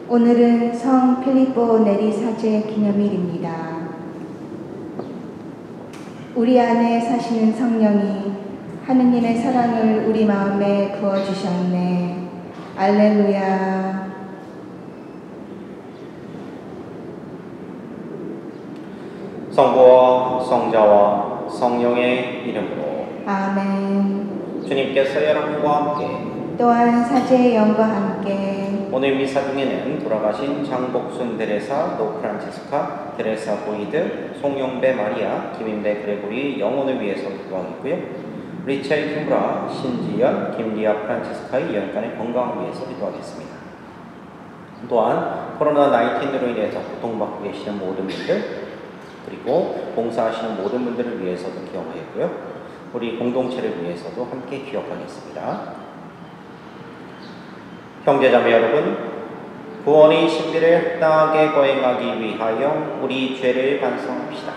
오늘은 성 필리포 네리 사제 기념일입니다. 우리 안에 사시는 성령이 하느님의 사랑을 우리 마음에 부어주셨네. 알렐루야. 성부와 성자와 성령의 이름으로 아멘. 주님께서 여러분과 함께 또한 사제의 영과 함께 오늘 미사 중에는 돌아가신 장복순 데레사, 노 프란치스카, 데레사 보이드, 송영배 마리아, 김인배 그레고리 영혼을 위해서 기도하겠고요. 리첼 김브라, 신지연, 김리아 프란치스카의 연간의 건강을 위해서 기도하겠습니다. 또한 코로나19로 인해서 고통받고 계시는 모든 분들, 그리고 봉사하시는 모든 분들을 위해서도 기억하겠고요. 우리 공동체를 위해서도 함께 기억하겠습니다. 형제자매 여러분, 구원의 신비를 합당하게 거행하기 위하여 우리 죄를 반성합시다.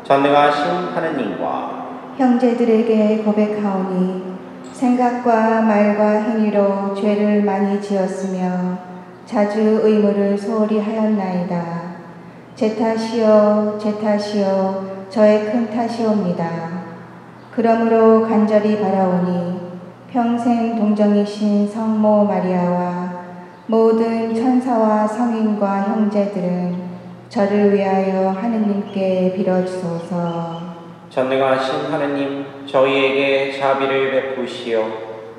전능하신 하느님과 형제들에게 고백하오니 생각과 말과 행위로 죄를 많이 지었으며 자주 의무를 소홀히 하였나이다. 제 탓이요, 제 탓이요, 저의 큰 탓이옵니다. 그러므로 간절히 바라오니 평생 동정이신 성모 마리아와 모든 천사와 성인과 형제들은 저를 위하여 하느님께 빌어주소서. 전능하신 하느님, 저희에게 자비를 베푸시어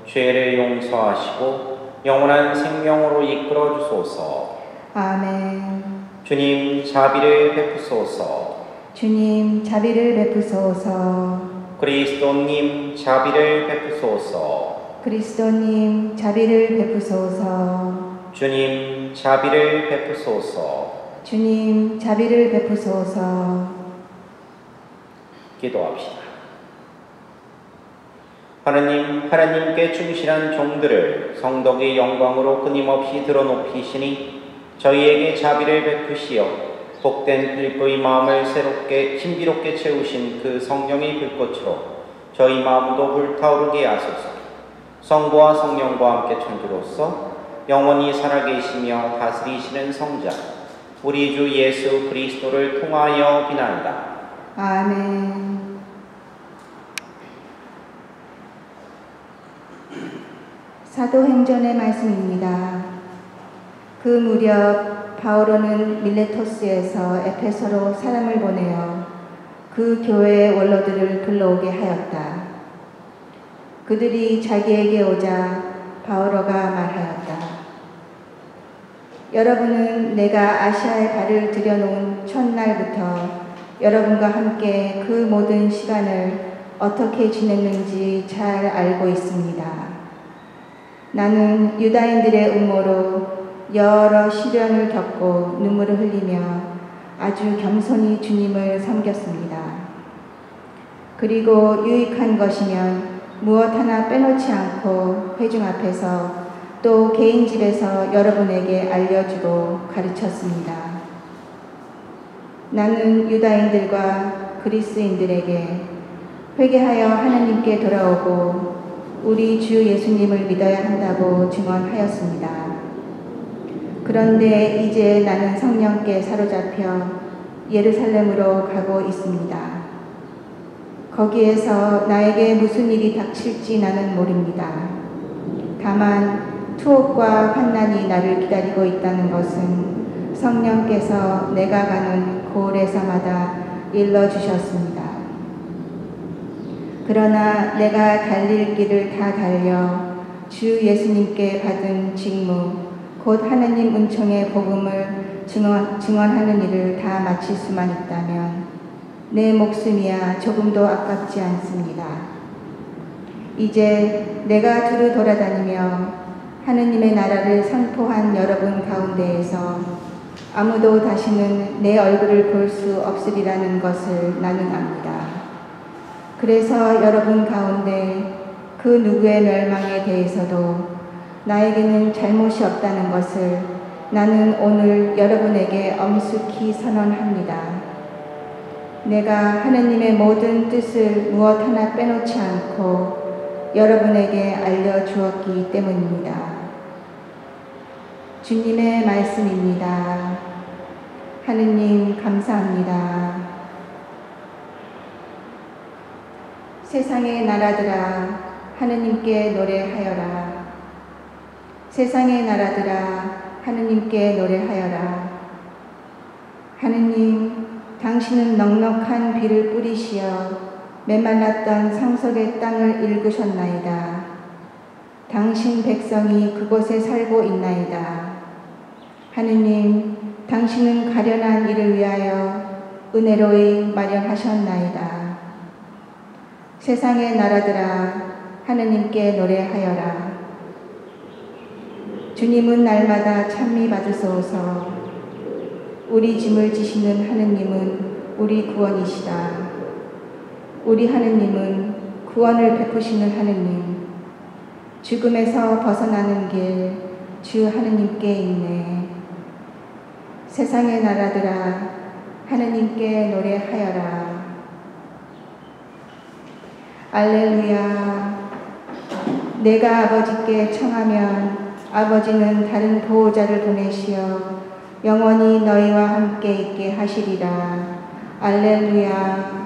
죄를 용서하시고 영원한 생명으로 이끌어 주소서. 아멘. 주님, 자비를 베푸소서. 주님, 자비를 베푸소서. 그리스도님, 자비를 베푸소서. 그리스도님, 자비를 베푸소서. 주님, 자비를 베푸소서. 주님, 자비를 베푸소서. 기도합시다. 하나님께 충실한 종들을 성덕의 영광으로 끊임없이 드러높이시니 저희에게 자비를 베푸시어 복된 필리포의 마음을 새롭게 신비롭게 채우신 그 성령의 불꽃으로 저희 마음도 불타오르게 하소서. 성부와 성령과 함께 천주로서 영원히 살아계시며 다스리시는 성자 우리 주 예수 그리스도를 통하여 비나이다. 아멘. 사도행전의 말씀입니다. 그 무렵 바오로는 밀레토스에서 에페소로 사람을 보내어 그 교회의 원로들을 불러오게 하였다. 그들이 자기에게 오자 바오로가 말하였다. 여러분은 내가 아시아에 발을 들여놓은 첫날부터 여러분과 함께 그 모든 시간을 어떻게 지냈는지 잘 알고 있습니다. 나는 유다인들의 음모로 여러 시련을 겪고 눈물을 흘리며 아주 겸손히 주님을 섬겼습니다. 그리고 유익한 것이면 무엇 하나 빼놓지 않고 회중 앞에서 또 개인 집에서 여러분에게 알려주고 가르쳤습니다. 나는 유다인들과 그리스인들에게 회개하여 하나님께 돌아오고 우리 주 예수님을 믿어야 한다고 증언하였습니다. 그런데 이제 나는 성령께 사로잡혀 예루살렘으로 가고 있습니다. 거기에서 나에게 무슨 일이 닥칠지 나는 모릅니다. 다만 투옥과 환난이 나를 기다리고 있다는 것은 성령께서 내가 가는 고레사마다 일러주셨습니다. 그러나 내가 달릴 길을 다 달려 주 예수님께 받은 직무 곧 하느님 은총의 복음을 증언하는 일을 다 마칠 수만 있다면 내 목숨이야 조금도 아깝지 않습니다. 이제 내가 두루 돌아다니며 하느님의 나라를 선포한 여러분 가운데에서 아무도 다시는 내 얼굴을 볼 수 없으리라는 것을 나는 압니다. 그래서 여러분 가운데 그 누구의 멸망에 대해서도 나에게는 잘못이 없다는 것을 나는 오늘 여러분에게 엄숙히 선언합니다. 내가 하느님의 모든 뜻을 무엇 하나 빼놓지 않고 여러분에게 알려주었기 때문입니다. 주님의 말씀입니다. 하느님 감사합니다. 세상의 나라들아 하느님께 노래하여라. 세상의 나라들아 하느님께 노래하여라. 하느님, 당신은 넉넉한 비를 뿌리시어 메말랐던 상석의 땅을 일구셨나이다. 당신 백성이 그곳에 살고 있나이다. 하느님, 당신은 가련한 이를 위하여 은혜로이 마련하셨나이다. 세상의 나라들아 하느님께 노래하여라. 주님은 날마다 찬미 받으소서. 우리 짐을 지시는 하느님은 우리 구원이시다. 우리 하느님은 구원을 베푸시는 하느님. 죽음에서 벗어나는 길 주 하느님께 있네. 세상의 나라들아 하느님께 노래하여라. 알렐루야. 내가 아버지께 청하면 아버지는 다른 보호자를 보내시어 영원히 너희와 함께 있게 하시리라. 알렐루야.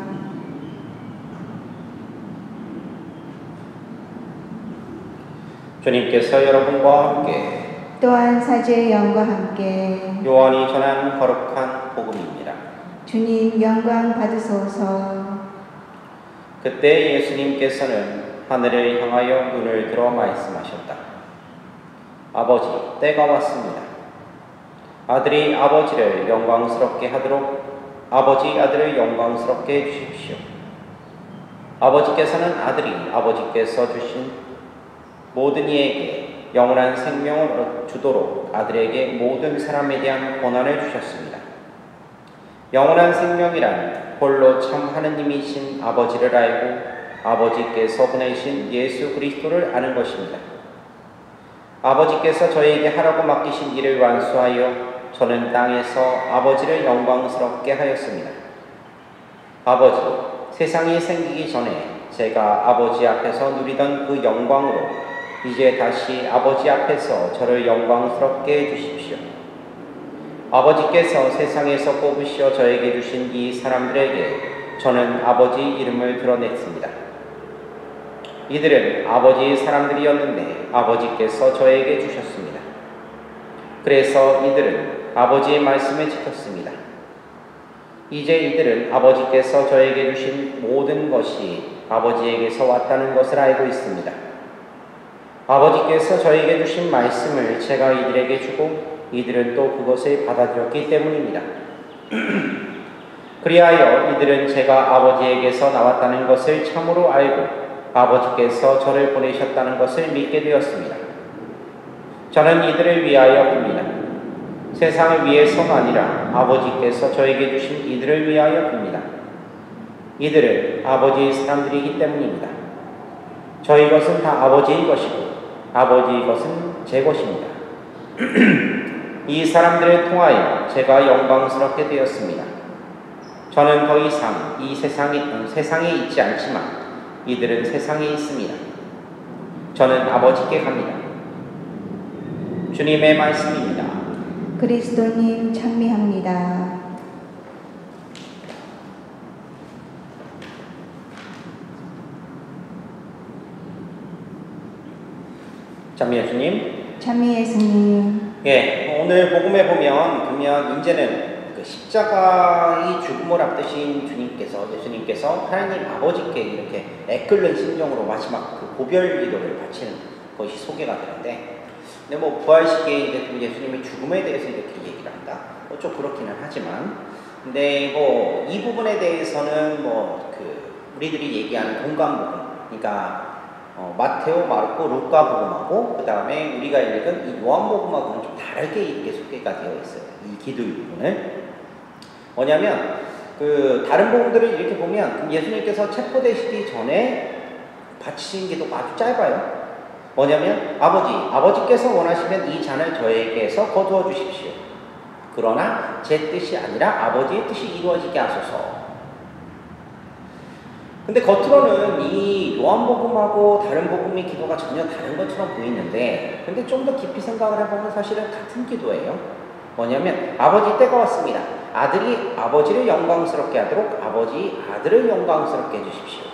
주님께서 여러분과 함께 또한 사제의 영과 함께 요한이 전한 거룩한 복음입니다. 주님 영광 받으소서. 그때 예수님께서는 하늘을 향하여 눈을 들어 말씀하셨다. 아버지, 때가 왔습니다. 아들이 아버지를 영광스럽게 하도록 아버지 아들을 영광스럽게 해주십시오. 아버지께서는 아들이 아버지께서 주신 모든 이에게 영원한 생명을 주도록 아들에게 모든 사람에 대한 권한을 주셨습니다. 영원한 생명이란 홀로 참 하느님이신 아버지를 알고 아버지께서 보내신 예수 그리스도를 아는 것입니다. 아버지께서 저에게 하라고 맡기신 일을 완수하여 저는 땅에서 아버지를 영광스럽게 하였습니다. 아버지, 세상이 생기기 전에 제가 아버지 앞에서 누리던 그 영광으로 이제 다시 아버지 앞에서 저를 영광스럽게 해주십시오. 아버지께서 세상에서 뽑으시어 저에게 주신 이 사람들에게 저는 아버지 이름을 드러냈습니다. 이들은 아버지의 사람들이었는데 아버지께서 저에게 주셨습니다. 그래서 이들은 아버지의 말씀을 지켰습니다. 이제 이들은 아버지께서 저에게 주신 모든 것이 아버지에게서 왔다는 것을 알고 있습니다. 아버지께서 저에게 주신 말씀을 제가 이들에게 주고 이들은 또 그것을 받아들였기 때문입니다. 그리하여 이들은 제가 아버지에게서 나왔다는 것을 참으로 알고 아버지께서 저를 보내셨다는 것을 믿게 되었습니다. 저는 이들을 위하여입니다. 세상을 위해서가 아니라 아버지께서 저에게 주신 이들을 위하여입니다. 이들은 아버지의 사람들이기 때문입니다. 저희 것은 다 아버지의 것이고 아버지의 것은 제 것입니다. 이 사람들을 통하여 제가 영광스럽게 되었습니다. 저는 더 이상 이 세상에 있지 않지만 이들은 세상에 있습니다. 저는 아버지께 갑니다. 주님의 말씀입니다. 그리스도님 찬미합니다. 찬미 예수님. 찬미 예수님. 예, 오늘 복음에 보면 이제는 그 십자가의 죽음을 앞두신 예수님께서 하나님 아버지께 이렇게 애끓는 심정으로 마지막 그 고별 기도를 바치는 것이 소개가 되는데, 근데 뭐 부활식에 이제 예수님의 죽음에 대해서 이렇게 얘기를 한다. 좀 그렇기는 하지만, 근데 뭐 이 부분에 대해서는 우리들이 얘기하는 공간 부분, 그러니까 마테오, 마르코, 루카 복음하고 그 다음에 우리가 읽은 이 요한 복음하고는 좀 다르게 이렇게 소개가 되어 있어요. 이 기도의 부분을. 뭐냐면 다른 복음들을 이렇게 보면 예수님께서 체포되시기 전에 바치신 기도가 아주 짧아요. 뭐냐면 아버지께서 원하시면 이 잔을 저에게서 거두어 주십시오. 그러나 제 뜻이 아니라 아버지의 뜻이 이루어지게 하소서. 근데 겉으로는 이 요한복음하고 다른 복음의 기도가 전혀 다른 것처럼 보이는데, 근데 좀 더 깊이 생각을 해보면 사실은 같은 기도예요. 뭐냐면 아버지 때가 왔습니다. 아들이 아버지를 영광스럽게 하도록 아버지 아들을 영광스럽게 해주십시오.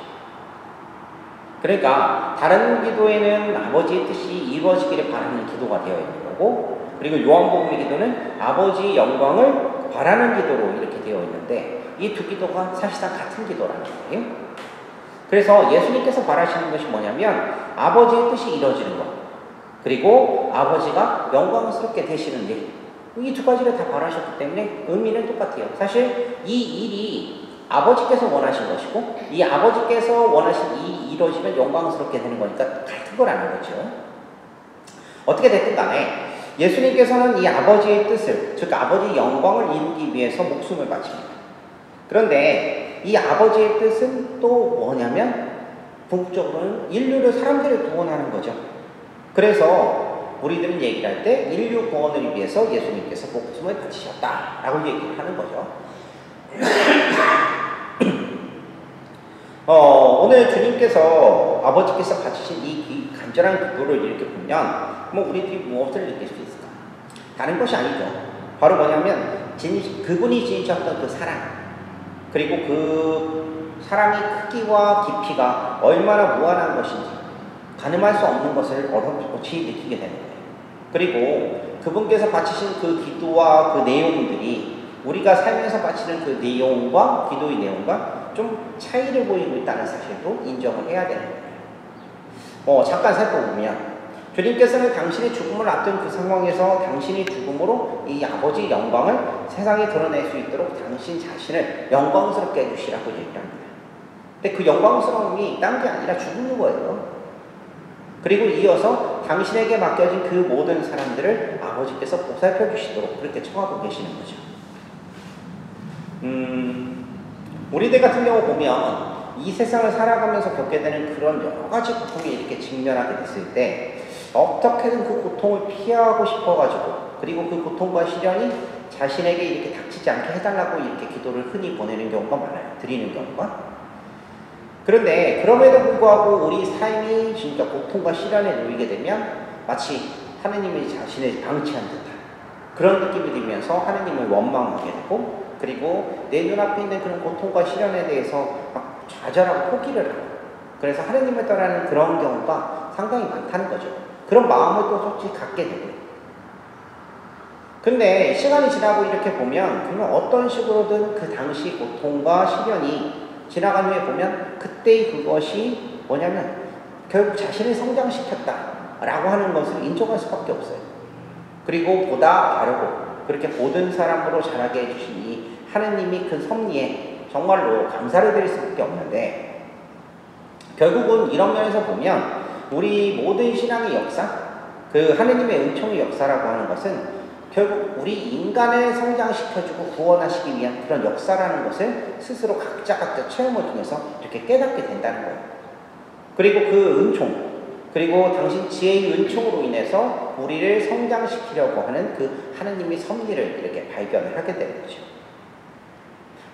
그러니까 다른 기도에는 아버지의 뜻이 이루어지기를 바라는 기도가 되어 있는 거고, 그리고 요한복음의 기도는 아버지 영광을 바라는 기도로 이렇게 되어 있는데, 이 두 기도가 사실상 같은 기도라는 거예요. 그래서 예수님께서 바라시는 것이 뭐냐면 아버지의 뜻이 이루어지는 것, 그리고 아버지가 영광스럽게 되시는 일, 이 두 가지를 다 바라셨기 때문에 의미는 똑같아요. 사실 이 일이 아버지께서 원하신 것이고, 이 아버지께서 원하신 이 이루어지면 영광스럽게 되는 거니까 같은 거라는 거죠. 어떻게 됐든 간에 예수님께서는 이 아버지의 뜻을, 즉 아버지의 영광을 이루기 위해서 목숨을 바칩니다. 그런데 이 아버지의 뜻은 또 뭐냐면 궁극적으로는 인류를, 사람들을 구원하는 거죠. 그래서 우리들은 얘기를 할 때 인류 구원을 위해서 예수님께서 목숨을 바치셨다라고 얘기를 하는 거죠. 오늘 주님께서, 아버지께서 바치신 이 간절한 기도를 이렇게 보면 우리들이 무엇을 느낄 수 있을까? 다른 것이 아니죠. 바로 뭐냐면 그분이 지니셨던 그 사랑, 그리고 그 사랑의 크기와 깊이가 얼마나 무한한 것인지 가늠할 수 없는 것을 어렴풋이 느끼게 되는 거예요. 그리고 그분께서 바치신 그 기도와 그 내용들이 우리가 살면서 바치는 그 내용과 기도의 내용과 좀 차이를 보이고 있다는 사실도 인정을 해야 되는 거예요. 잠깐 살펴보면 주님께서는 당신의 죽음을 앞둔 그 상황에서 당신의 죽음으로 이 아버지의 영광을 세상에 드러낼 수 있도록 당신 자신을 영광스럽게 해주시라고 얘기합니다. 근데 그 영광스러움이 딴 게 아니라 죽는 거예요. 그리고 이어서 당신에게 맡겨진 그 모든 사람들을 아버지께서 보살펴 주시도록 그렇게 청하고 계시는 거죠. 우리들 같은 경우 보면 이 세상을 살아가면서 겪게 되는 그런 여러 가지 고통에 이렇게 직면하게 됐을 때 어떻게든 그 고통을 피하고 싶어가지고, 그리고 그 고통과 시련이 자신에게 이렇게 닥치지 않게 해달라고 이렇게 기도를 흔히 보내는 경우가 많아요. 드리는 경우가. 그런데 그럼에도 불구하고 우리 삶이 진짜 고통과 시련에 놓이게 되면 마치 하느님이 자신을 방치한 듯한 그런 느낌이 들면서 하느님을 원망하게 되고, 그리고 내 눈앞에 있는 그런 고통과 시련에 대해서 막 좌절하고 포기를 하고, 그래서 하느님을 떠나는 그런 경우가 상당히 많다는 거죠. 그런 마음을 또 솔직히 갖게 되고요. 근데 시간이 지나고 이렇게 보면 그러면 어떤 식으로든 그 당시 고통과 시련이 지나간 후에 보면 그때의 그것이 뭐냐면 결국 자신을 성장시켰다라고 하는 것을 인정할 수밖에 없어요. 그리고 보다 바르고 그렇게 모든 사람으로 자라게 해주신 이 하느님이 큰 섭리에 정말로 감사를 드릴 수밖에 없는데, 결국은 이런 면에서 보면 우리 모든 신앙의 역사, 그 하느님의 은총의 역사라고 하는 것은 결국 우리 인간을 성장시켜주고 구원하시기 위한 그런 역사라는 것을 스스로 각자 체험을 통해서 이렇게 깨닫게 된다는 거예요. 그리고 그 은총, 그리고 당신 지혜의 은총으로 인해서 우리를 성장시키려고 하는 그 하느님의 섭리를 이렇게 발견을 하게 되는 거죠.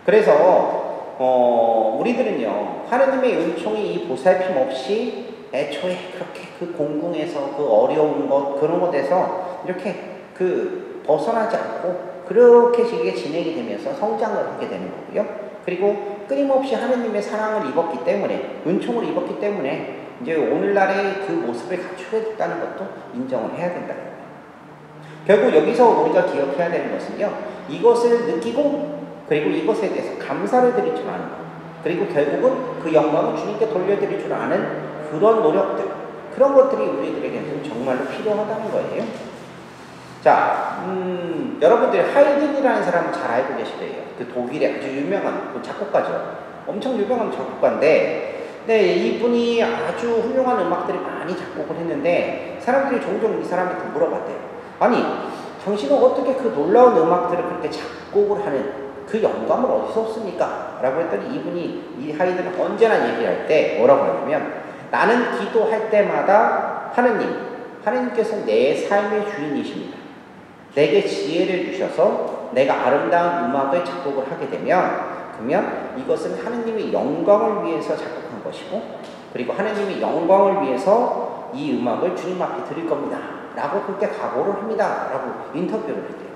그래서 우리들은요, 하느님의 은총이 이 보살핌 없이 애초에 그렇게 그 공궁에서 그 어려운 것, 그런 것에서 이렇게 벗어나지 않고 그렇게 이게 진행이 되면서 성장을 하게 되는 거고요. 그리고 끊임없이 하느님의 사랑을 입었기 때문에, 은총을 입었기 때문에 이제 오늘날의 그 모습을 갖추게 됐다는 것도 인정을 해야 된다는 거예요. 결국 여기서 우리가 기억해야 되는 것은요, 이것을 느끼고 그리고 이것에 대해서 감사를 드릴 줄 아는 것, 그리고 결국은 그 영광을 주님께 돌려드릴 줄 아는 그런 노력들, 그런 것들이 우리들에게는 정말로 필요하다는 거예요. 자, 여러분들이 하이든이라는 사람은 잘 알고 계실 거예요. 그 독일의 아주 유명한 작곡가죠. 엄청 유명한 작곡가인데, 네, 이분이 아주 훌륭한 음악들을 많이 작곡을 했는데 사람들이 종종 이 사람한테 물어봤대요. 아니, 당신은 어떻게 그 놀라운 음악들을 그렇게 작곡을 하는 그 영감을 어디서 얻습니까? 라고 했더니 이분이, 이 하이든은 언제나 얘기할 때 뭐라고 하냐면, 나는 기도할 때마다 하느님께서 내 삶의 주인이십니다. 내게 지혜를 주셔서 내가 아름다운 음악을 작곡을 하게 되면 그러면 이것은 하느님의 영광을 위해서 작곡한 것이고, 그리고 하느님의 영광을 위해서 이 음악을 주님 앞에 드릴 겁니다 라고 그렇게 각오를 합니다 라고 인터뷰를 했대요.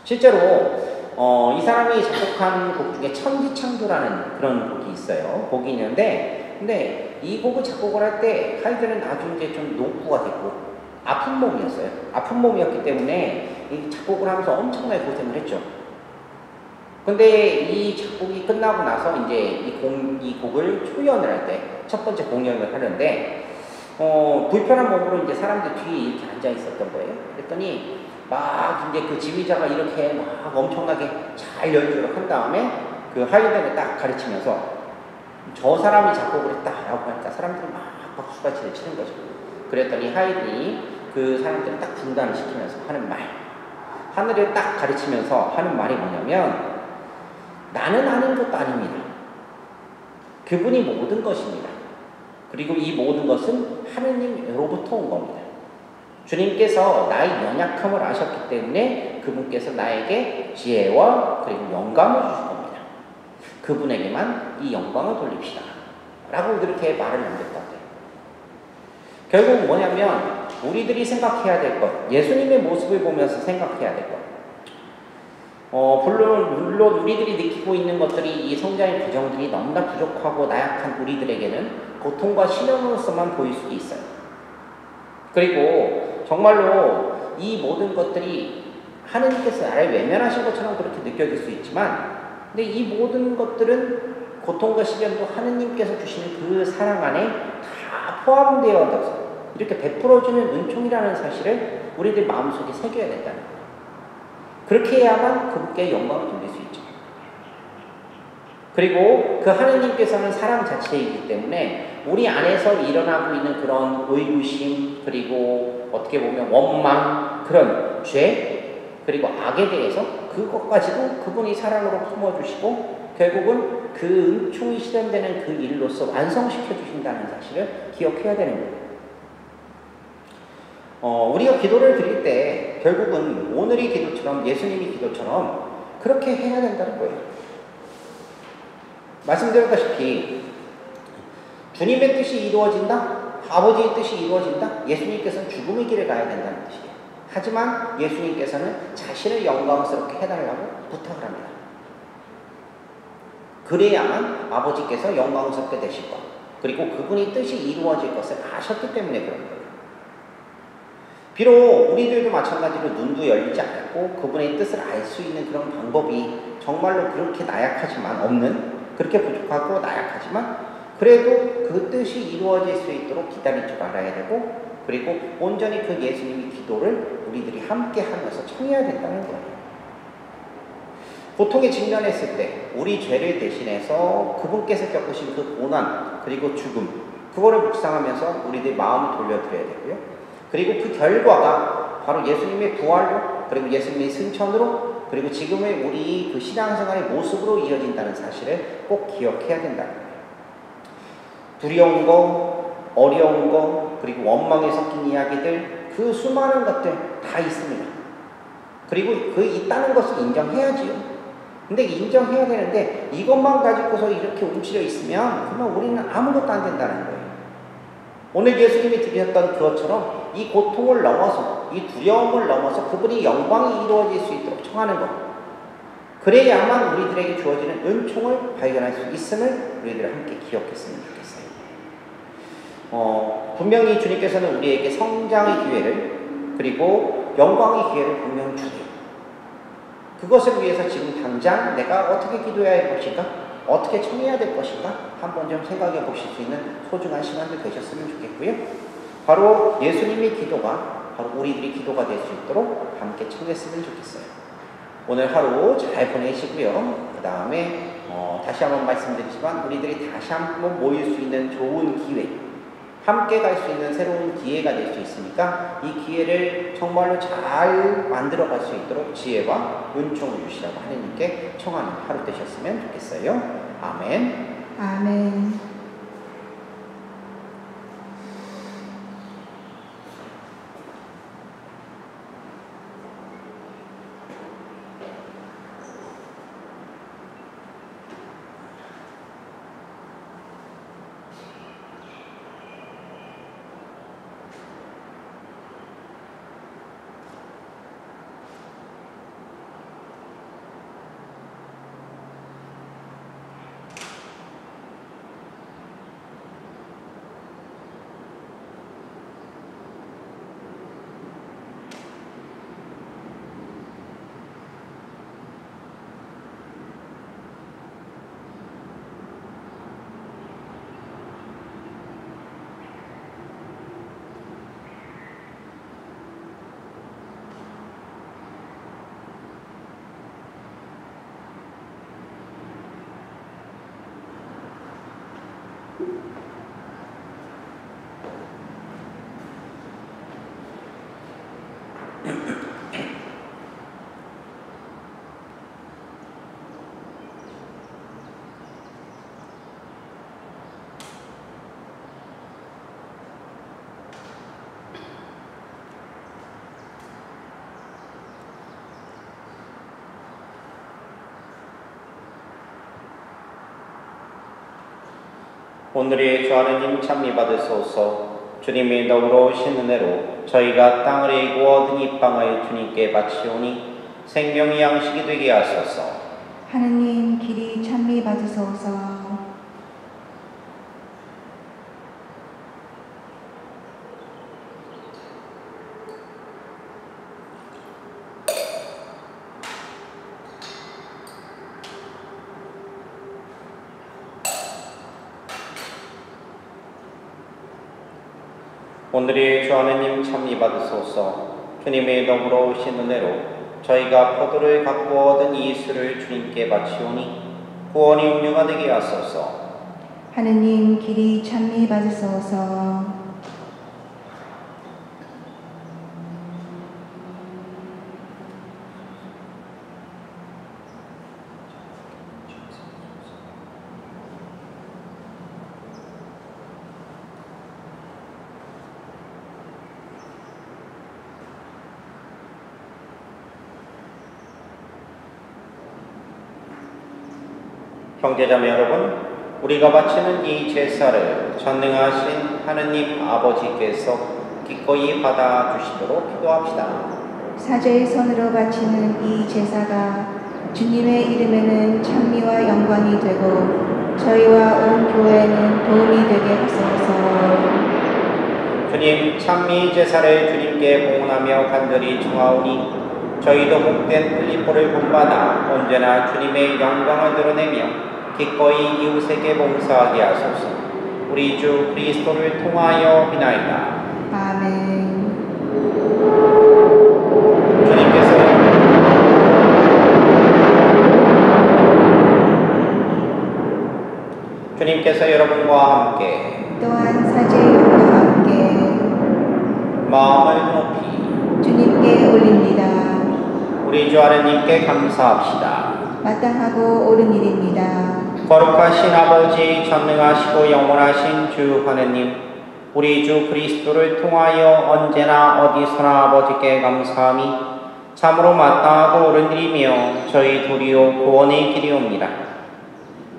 실제로 이 사람이 작곡한 곡 중에 천지창조라는 그런 곡이 있어요. 곡이 있는데, 근데 이 곡을 작곡을 할 때 하이든은 아주 이제 좀 노후가 됐고 아픈 몸이었어요. 아픈 몸이었기 때문에 이 작곡을 하면서 엄청나게 고생을 했죠. 근데 이 작곡이 끝나고 나서 이제 이 곡을 초연을 할 때 첫 번째 공연을 하는데 불편한 몸으로 이제 사람들 뒤에 이렇게 앉아 있었던 거예요. 그랬더니 막 이제 그 지휘자가 이렇게 막 엄청나게 잘 연주를 한 다음에 그 하이든을 딱 가르치면서 저 사람이 작곡을 했다라고 하니까 사람들이 막 박수같이 치는 거죠. 그랬더니 하이든이 그 사람들을 딱 중단을 시키면서 하는 말, 하늘을 딱 가르치면서 하는 말이 뭐냐면, 나는 아는 것도 아닙니다. 그분이 모든 것입니다. 그리고 이 모든 것은 하느님으로부터 온 겁니다. 주님께서 나의 연약함을 아셨기 때문에 그분께서 나에게 지혜와 그리고 영감을 주실 겁니다. 그분에게만 이 영광을 돌립시다 라고 그렇게 말을 남겼다고요. 결국 뭐냐면 우리들이 생각해야 될 것, 예수님의 모습을 보면서 생각해야 될 것, 물론 우리들이 느끼고 있는 것들이 이 성장의 과정들이 너무나 부족하고 나약한 우리들에게는 고통과 시련으로서만 보일 수도 있어요. 그리고 정말로 이 모든 것들이 하느님께서 나를 외면하신 것처럼 그렇게 느껴질 수 있지만, 근데 이 모든 것들은 고통과 시련도 하느님께서 주시는 그 사랑 안에 다 포함되어서 이렇게 베풀어주는 은총이라는 사실을 우리들 마음속에 새겨야 된다는 거예요. 그렇게 해야만 그분께 영광을 돌릴 수 있죠. 그리고 그 하느님께서는 사랑 자체이기 때문에 우리 안에서 일어나고 있는 그런 의구심, 그리고 어떻게 보면 원망, 그런 죄, 그리고 악에 대해서 그것까지도 그분이 사랑으로 품어주시고 결국은 그 은총이 실현되는 그 일로서 완성시켜 주신다는 사실을 기억해야 되는 거예요. 우리가 기도를 드릴 때 결국은 오늘의 기도처럼 예수님의 기도처럼 그렇게 해야 된다는 거예요. 말씀드렸다시피 주님의 뜻이 이루어진다, 아버지의 뜻이 이루어진다, 예수님께서는 죽음의 길을 가야 된다는 뜻이에요. 하지만 예수님께서는 자신을 영광스럽게 해달라고 부탁을 합니다. 그래야만 아버지께서 영광스럽게 되실 것, 그리고 그분의 뜻이 이루어질 것을 아셨기 때문에 그런 거예요. 비록 우리들도 마찬가지로 눈도 열리지 않았고 그분의 뜻을 알 수 있는 그런 방법이 정말로 그렇게 나약하지만 없는, 그렇게 부족하고 나약하지만 그래도 그 뜻이 이루어질 수 있도록 기다릴 줄 알아야 되고, 그리고 온전히 그 예수님의 기도를 우리들이 함께 하면서 청해야 된다는 거예요. 고통에 직면했을 때 우리 죄를 대신해서 그분께서 겪으신 그 고난 그리고 죽음, 그거를 묵상하면서 우리들 마음을 돌려드려야 되고요. 그리고 그 결과가 바로 예수님의 부활로, 그리고 예수님의 승천으로, 그리고 지금의 우리 그 신앙생활의 모습으로 이어진다는 사실을 꼭 기억해야 된다는 거예요. 두려운 거, 어려운 거, 그리고 원망에 섞인 이야기들, 그 수많은 것들 다 있습니다. 그리고 그 있다는 것을 인정해야지요. 근데 인정해야 되는데 이것만 가지고서 이렇게 움츠려 있으면 그러면 우리는 아무것도 안 된다는 거예요. 오늘 예수님이 드렸던 그것처럼 이 고통을 넘어서, 이 두려움을 넘어서 그분이 영광이 이루어질 수 있도록 청하는 것, 그래야만 우리들에게 주어지는 은총을 발견할 수 있음을 우리들 함께 기억했으면 좋겠어요. 분명히 주님께서는 우리에게 성장의 기회를, 그리고 영광의 기회를 분명히 주세요. 그것을 위해서 지금 당장 내가 어떻게 기도해야 할 것인가, 어떻게 청해야 될 것인가 한번 좀 생각해 보실 수 있는 소중한 시간들 되셨으면 좋겠고요. 바로 예수님의 기도가 바로 우리들의 기도가 될 수 있도록 함께 청했으면 좋겠어요. 오늘 하루 잘 보내시고요. 그 다음에 다시 한번 말씀드리지만 우리들이 다시 한번 모일 수 있는 좋은 기회, 함께 갈 수 있는 새로운 기회가 될 수 있으니까 이 기회를 정말로 잘 만들어 갈 수 있도록 지혜와 은총을 주시라고 하느님께 청하는 하루 되셨으면 좋겠어요. 아멘. 아멘. 오늘의 주 하느님 찬미 받으소서. 주님의 너그러우신 은혜로 저희가 땅을 이고 얻은 이 빵을 주님께 바치오니 생명의 양식이 되게 하소서. 하느님 길이 찬미 받으소서. 오늘의 주 하느님 찬미 받으소서. 주님의 너그러우신 은혜로 저희가 포도를 갖고 얻은 이 술을 주님께 바치오니 구원의 음료가 되게 하소서. 하느님 길이 찬미 받으소서. 형제자매 여러분, 우리가 바치는 이 제사를 전능하신 하느님 아버지께서 기꺼이 받아주시도록 기도합시다. 사제의 손으로 바치는 이 제사가 주님의 이름에는 찬미와 영광이 되고 저희와 온 교회에는 도움이 되게 하소서. 주님, 찬미 제사를 주님께 봉헌하며 간절히 청하오니 저희도 복된 필리포를 본받아 언제나 주님의 영광을 드러내며 기꺼이 이웃에게 봉사하게 하소서. 우리 주 그리스도를 통하여 비나이다. 아멘. 주님께서 여러분과 함께 또한 사제님과 함께 마음을 높이 주님께 올립니다. 우리 주 하느님께 감사합시다. 마땅하고 옳은 일입니다. 거룩하신 아버지, 전능하시고 영원하신 주 하느님, 우리 주 그리스도를 통하여 언제나 어디서나 아버지께 감사함이 참으로 마땅하고 옳은 일이며 저희 도리오 구원의 길이옵니다.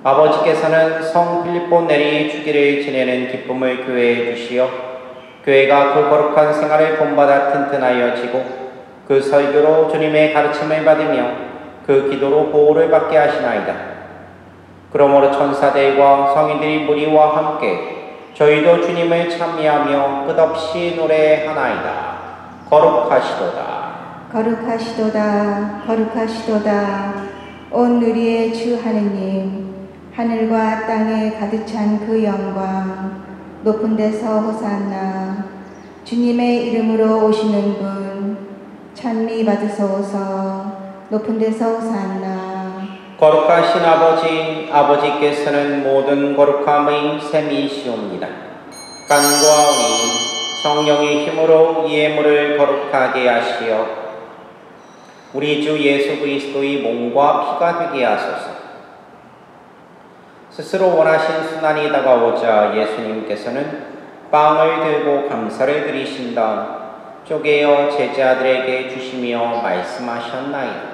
아버지께서는 성 필립보 내리 주기를 지내는 기쁨을 교회에 주시어 교회가 그 거룩한 생활을 본받아 튼튼하여지고 그 설교로 주님의 가르침을 받으며 그 기도로 보호를 받게 하시나이다. 그러므로 천사들과 성인들이 무리와 함께 저희도 주님을 찬미하며 끝없이 노래하나이다. 거룩하시도다. 거룩하시도다. 거룩하시도다. 온 우리의 주 하느님, 하늘과 땅에 가득 찬 그 영광, 높은 데서 호산나. 주님의 이름으로 오시는 분, 찬미 받으소서. 높은 데서 호산나. 거룩하신 아버지, 아버지께서는 모든 거룩함의 셈이시옵니다. 간구하오니 성령의 힘으로 이 예물을 거룩하게 하시어 우리 주 예수 그리스도의 몸과 피가 되게 하소서. 스스로 원하신 순환이 다가오자 예수님께서는 빵을 들고 감사를 드리신 다음 쪼개어 제자들에게 주시며 말씀하셨나이다.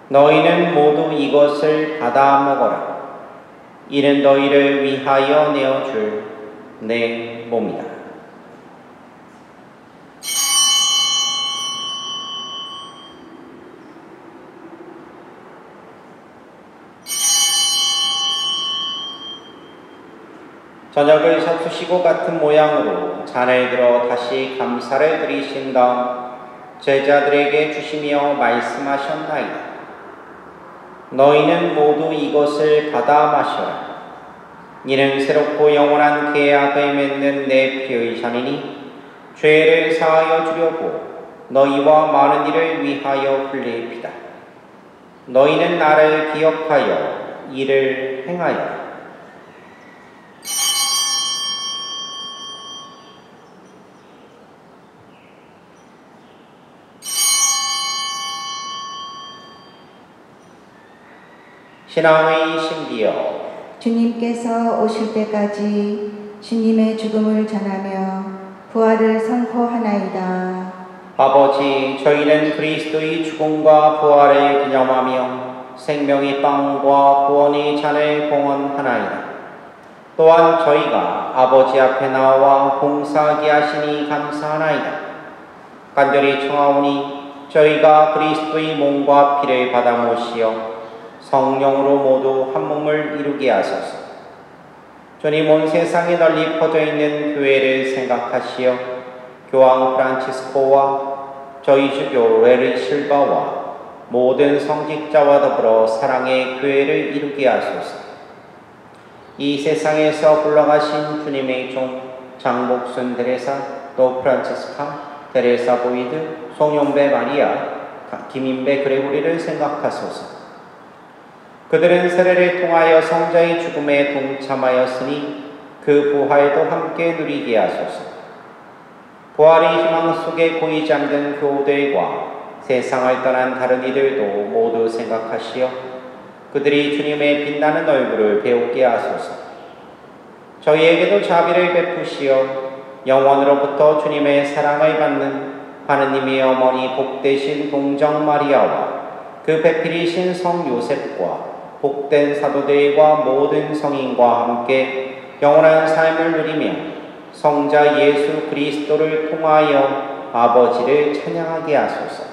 너희는 모두 이것을 받아 먹어라. 이는 너희를 위하여 내어줄 내 몸이다. 저녁을 섭수시고 같은 모양으로 잔을 들어 다시 감사를 드리신 다음 제자들에게 주시며 말씀하셨나이다. 너희는 모두 이것을 받아 마셔라. 이는 새롭고 영원한 계약을 맺는 내 피의 잔이니 죄를 사하여 주려고 너희와 많은 이를 위하여 흘릴 피다. 너희는 나를 기억하여 이를 행하여라. 신앙의 신비여, 주님께서 오실 때까지 주님의 죽음을 전하며 부활을 선포하나이다. 아버지, 저희는 그리스도의 죽음과 부활을 기념하며 생명의 빵과 구원의 잔을 봉헌하나이다. 또한 저희가 아버지 앞에 나와 봉사하게 하시니 감사하나이다. 간절히 청하오니 저희가 그리스도의 몸과 피를 받아 모시어 성령으로 모두 한 몸을 이루게 하소서. 주님, 온 세상에 널리 퍼져 있는 교회를 생각하시어 교황 프란치스코와 저희 주교 레리 실바와 모든 성직자와 더불어 사랑의 교회를 이루게 하소서. 이 세상에서 불러가신 주님의 종 장복순 데레사, 또 프란치스카, 데레사 보이드, 송영배 마리아, 김인배 그레고리를 생각하소서. 그들은 세례를 통하여 성자의 죽음에 동참하였으니 그 부활도 함께 누리게 하소서. 부활의 희망 속에 고이 잠든 교우들과 세상을 떠난 다른 이들도 모두 생각하시어 그들이 주님의 빛나는 얼굴을 배우게 하소서. 저희에게도 자비를 베푸시어 영원으로부터 주님의 사랑을 받는 하느님의 어머니 복되신 동정 마리아와 그 배필이신 성 요셉과 복된 사도들과 모든 성인과 함께 영원한 삶을 누리며 성자 예수 그리스도를 통하여 아버지를 찬양하게 하소서.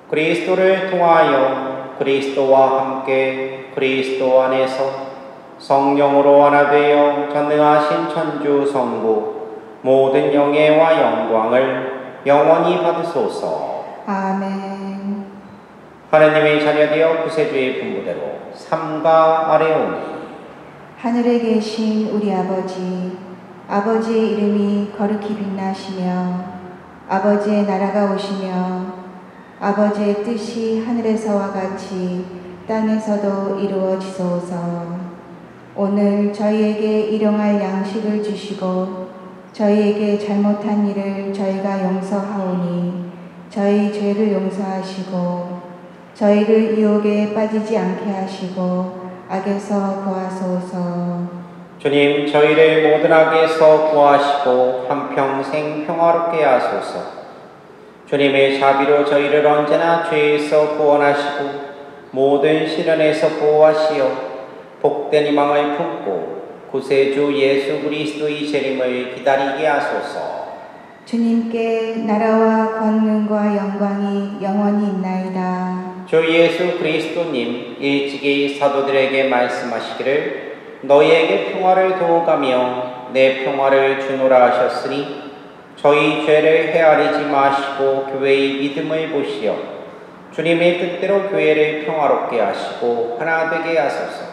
그리스도를 통하여 그리스도와 함께 그리스도 안에서 성령으로 하나 되어 전능하신 천주 성부 모든 영예와 영광을 영원히 받으소서. 아멘. 하느님의 자녀되어 구세주의 분부대로 삼가 아뢰오니 하늘에 계신 우리 아버지, 아버지의 이름이 거룩히 빛나시며 아버지의 나라가 오시며 아버지의 뜻이 하늘에서와 같이 땅에서도 이루어지소서. 오늘 저희에게 일용할 양식을 주시고 저희에게 잘못한 일을 저희가 용서하오니 저희 죄를 용서하시고 저희를 유혹에 빠지지 않게 하시고 악에서 구하소서. 주님, 저희를 모든 악에서 구하시고 한평생 평화롭게 하소서. 주님의 자비로 저희를 언제나 죄에서 구원하시고 모든 시련에서 보호하시어 복된 희망을 품고 구세주 예수 그리스도의 재림을 기다리게 하소서. 주님께 나라와 권능과 영광이 영원히 있나이다. 주 예수 그리스도님 일찍이 사도들에게 말씀하시기를 너희에게 평화를 도우가며 내 평화를 주노라 하셨으니 저희 죄를 헤아리지 마시고 교회의 믿음을 보시어 주님의 뜻대로 교회를 평화롭게 하시고 하나 되게 하소서.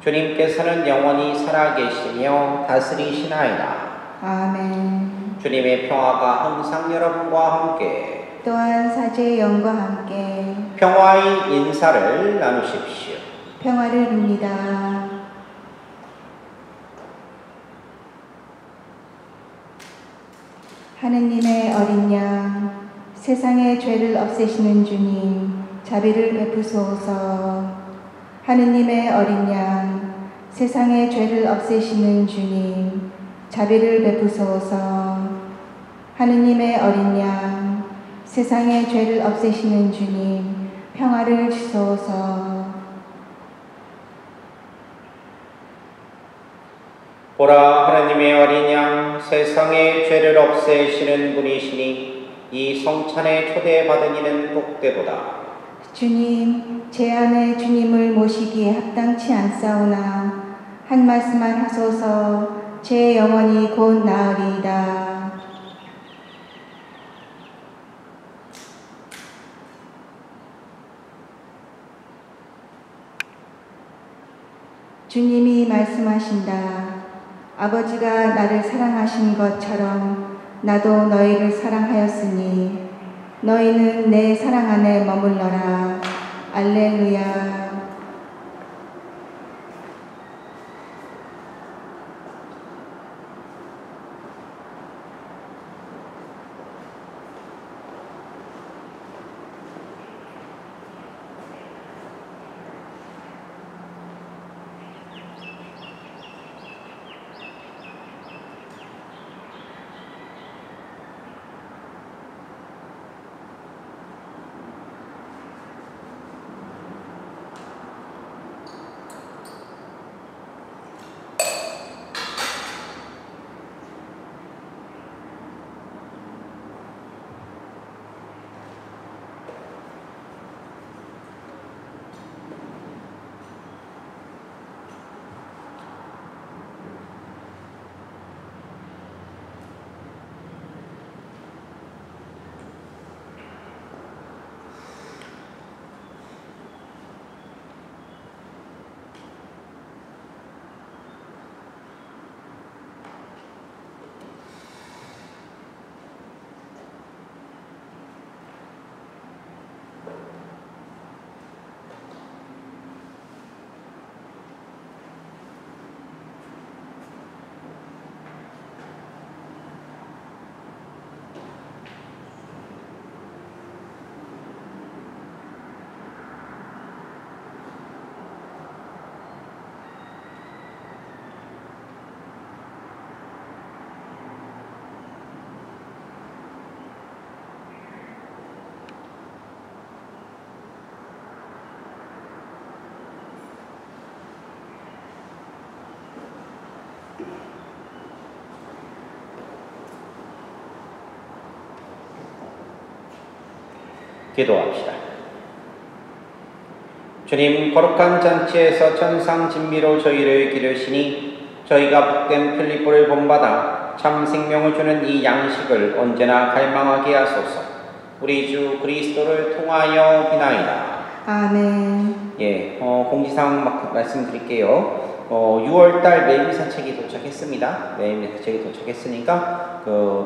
주님께서는 영원히 살아계시며 다스리시나이다. 아멘. 주님의 평화가 항상 여러분과 함께 또한 사제의 영과 함께 평화의 인사를 나누십시오. 평화를 빕니다. 하느님의 어린 양, 세상의 죄를 없애시는 주님, 자비를 베푸소서. 하느님의 어린 양, 세상의 죄를 없애시는 주님, 자비를 베푸소서. 하느님의 어린 양, 세상의 죄를 없애시는 주님, 평화를 주소서. 보라, 하나님의 어린 양, 세상의 죄를 없애시는 분이시니 이 성찬에 초대받은 이는 복되도다. 주님, 제 안에 주님을 모시기에 합당치 않사오나 한 말씀만 하소서. 제 영혼이 곧 나으리이다. 주님이 말씀하신다. 아버지가 나를 사랑하신 것처럼 나도 너희를 사랑하였으니 너희는 내 사랑 안에 머물러라. 알렐루야. 기도합시다. 주님, 거룩한 잔치에서 천상 진미로 저희를 기르시니 저희가 복된 필리포를 본받아 참 생명을 주는 이 양식을 언제나 갈망하게 하소서. 우리 주 그리스도를 통하여 비나이다. 아멘. 예, 공지사항 말씀드릴게요. 6월달 매일미사 책이 도착했습니다. 매일미사 책이 도착했으니까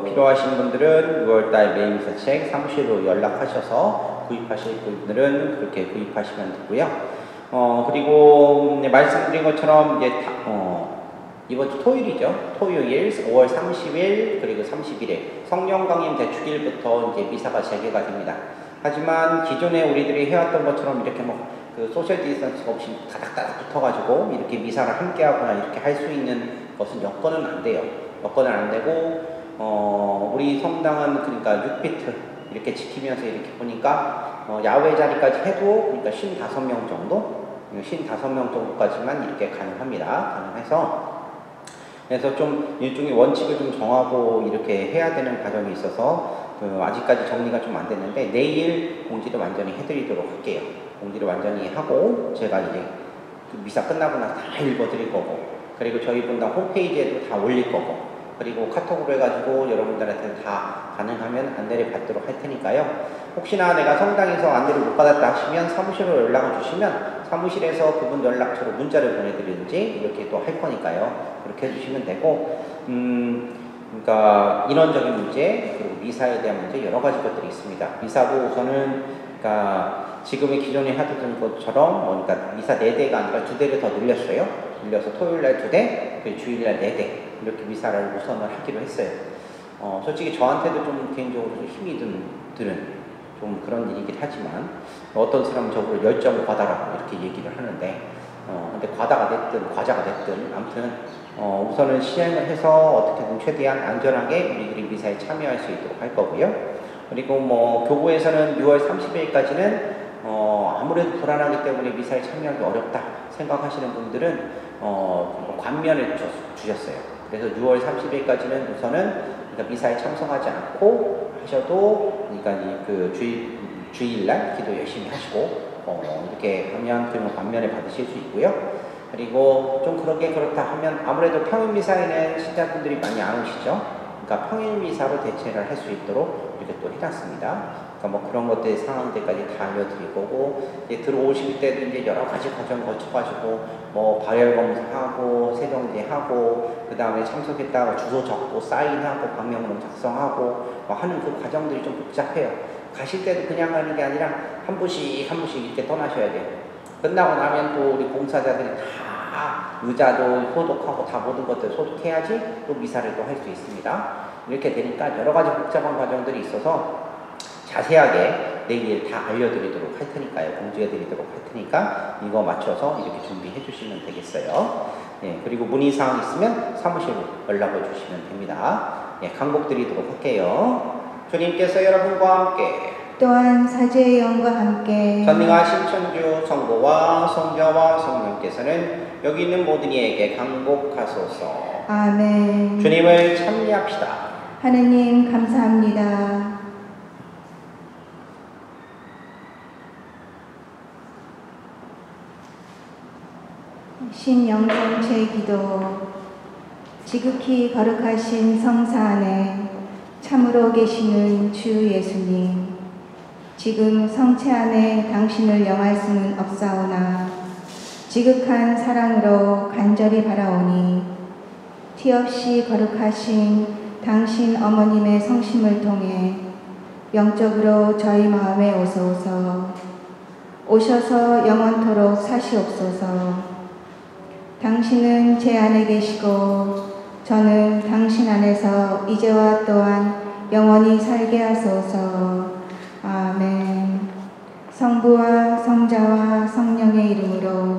필요하신 분들은 6월달 매일미사 책 사무실로 연락하셔서 구입하실 분들은 그렇게 구입하시면 되고요. 그리고 말씀드린 것처럼 이제 이번 주 토요일이죠. 토요일 5월 30일 그리고 31일 성령 강림 대축일부터 이제 미사가 재개가 됩니다. 하지만 기존에 우리들이 해왔던 것처럼 이렇게 그 소셜 디스턴스 없이 다닥다닥 붙어가지고 이렇게 미사를 함께 하거나 이렇게 할 수 있는 것은 여건은 안 돼요. 여건은 안 되고, 우리 성당은 그러니까 6피트 이렇게 지키면서 이렇게 보니까, 야외 자리까지 해도 그러니까 55명 정도? 55명 정도까지만 이렇게 가능합니다. 가능해서. 그래서 좀 일종의 원칙을 좀 정하고 이렇게 해야 되는 과정이 있어서 아직까지 정리가 좀 안 됐는데 내일 공지를 완전히 해드리도록 할게요. 공지를 완전히 하고 제가 이제 미사 끝나고 나서 다 읽어드릴 거고 그리고 저희 분당 홈페이지에도 다 올릴 거고 그리고 카톡으로 해가지고 여러분들한테 다 가능하면 안내를 받도록 할 테니까요. 혹시나 내가 성당에서 안내를 못 받았다 하시면 사무실로 연락을 주시면 사무실에서 그분 연락처로 문자를 보내드리든지 이렇게 또 할 거니까요. 그렇게 해주시면 되고 그러니까 인원적인 문제 그리고 미사에 대한 문제 여러 가지 것들이 있습니다. 미사도 우선은 그러니까 지금의 기존에 하던 것처럼 그러니까 미사 4대가 아니라 2대를 더 늘렸어요. 늘려서 토요일날 2대 그리고 주일날 4대 이렇게 미사를 우선을 하기로 했어요. 솔직히 저한테도 좀 개인적으로 좀 힘이 드는 좀 그런 일이긴 하지만 어떤 사람은 저걸 열정 과다라고 이렇게 얘기를 하는데 근데 과다가 됐든 과자가 됐든 아무튼 우선은 시행을 해서 어떻게든 최대한 안전하게 우리들이 미사에 참여할 수 있도록 할 거고요. 그리고 교구에서는 6월 30일까지는 아무래도 불안하기 때문에 미사에 참여하기 어렵다 생각하시는 분들은 관면을 주셨어요. 그래서 6월 30일까지는 우선은 그러니까 미사에 참석하지 않고 하셔도 그러니까 그 주일날 기도 열심히 하시고 이렇게 하면 그러면 관면을 받으실 수 있고요. 그리고 좀 그렇다 하면 아무래도 평일 미사에는 신자분들이 많이 안 오시죠. 그러니까 평일 미사로 대체를 할 수 있도록 이렇게 또 해놨습니다. 그러니까 그런 것들 상황들까지 다 알려드릴 거고 이제 들어오실 때도 이제 여러 가지 과정 거쳐가지고 발열 검사하고 세정제하고 그 다음에 참석했다가 주소 적고 사인하고 방명록 작성하고 하는 그 과정들이 좀 복잡해요. 가실 때도 그냥 가는 게 아니라 한 분씩 이렇게 떠나셔야 돼요. 끝나고 나면 또 우리 봉사자들이 다 의자도 소독하고 다 모든 것들 소독해야지 또 미사를 또 할 수 있습니다. 이렇게 되니까 여러 가지 복잡한 과정들이 있어서 자세하게 내일 다 알려드리도록 할 테니까요. 공지해드리도록 할 테니까 이거 맞춰서 이렇게 준비해 주시면 되겠어요. 예, 그리고 문의사항 있으면 사무실로 연락을 주시면 됩니다. 예, 강복 드리도록 할게요. 주님께서 여러분과 함께 또한 사제의 영과 함께 전능하신 천주 성부와 성자와 성령께서는 여기 있는 모든 이에게 강복하소서. 아멘. 주님을 찬미합시다. 하느님 감사합니다. 신영성체 기도. 지극히 거룩하신 성사 안에 참으로 계시는 주 예수님, 지금 성체 안에 당신을 영할 수는 없사오나 지극한 사랑으로 간절히 바라오니 티 없이 거룩하신 당신 어머님의 성심을 통해 영적으로 저희 마음에 오셔서 영원토록 사시옵소서. 당신은 제 안에 계시고 저는 당신 안에서 이제와 또한 영원히 살게 하소서. 아멘. 성부와 성자와 성령의 이름으로